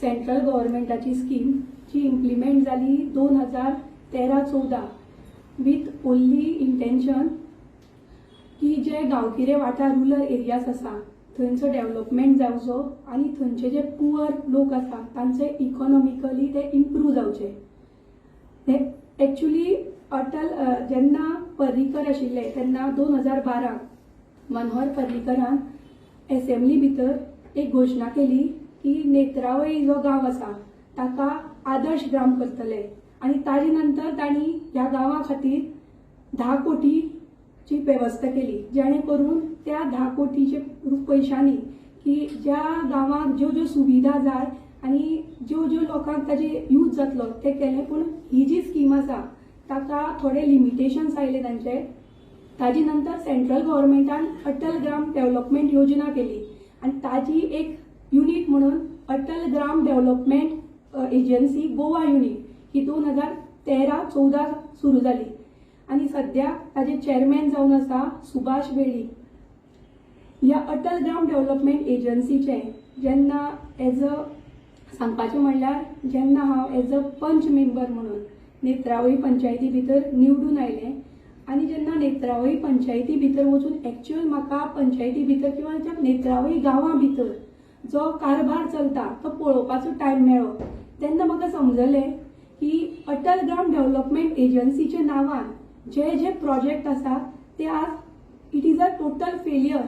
Central गव्हर्मेंटाची scheme जी implement जाली 2013-14 with only intention की जे गांवगिरे वाठार रुरल एरियाज आसा थंयचो डेव्हलपमेंट जावचो आनी थंयचे जे पुअर लोक आसा तांचे इकॉनॉमिकली ते इम्प्रूव जावचे. ते एक्चुअली अटल जेन्ना पर्रीकर आशिल्ले तेन्ना 2012 मनोहर पर्रीकरान एसेंब्ली भितर एक घोशणा केली की नेत्रावळी जो गांव आसा ताका आदर्श ग्राम करतले आनी ताजे नंतर तांणी ह्या गांवा खातीर 10 कोटीची वेवस्था केली जेणे करून त्या 10 कोटीचे पैशांनी की ज्या गांवांक ज्यो ज्यो सुविधा जाय आनी ज्यो ज्यो लोकांक ताजे यूज जातलो ते केले. पूण ही जी स्कीम आसा ताका थोडे लिमिटेशन्स आयले तांचे. ताजे नंतर सेंट्रल गव्हर्मेंटान अटल ग्राम डेव्हलपमेंट योजना केली आनी ताजी एक युनिट म्हणून अटल ग्राम डेव्हलपमेंट एजन्सी गोवा युनिट ही 2013-14 सुरू जाली आनी सध्या ताजे चेअरमॅन जावन आसा सुभाष वेळी. ह्या अटल ग्राम डेव्हलपमेंट एजन्सीचे जेन्ना एज अ सांगपाचें म्हणल्यार जेन्ना हांव एज अ पंच मेंबर म्हणून नेत्रावळी पंचायती भितर निवडून आयलें आनी जेन्ना नेत्रावळी पंचायती भितर वचून एक्चुअल म्हाका पंचायती भितर किंवा त्या नेत्रावळी गांवां भितर जो कारभार चलता तो पळोवपाचो टायम मेळ्ळो तेन्ना म्हाका समजलें की अटल ग्राम डेव्हलपमेंट एजन्सीच्या नांवान जे जे प्रोजेक्ट आसा ते आज it is a total failure.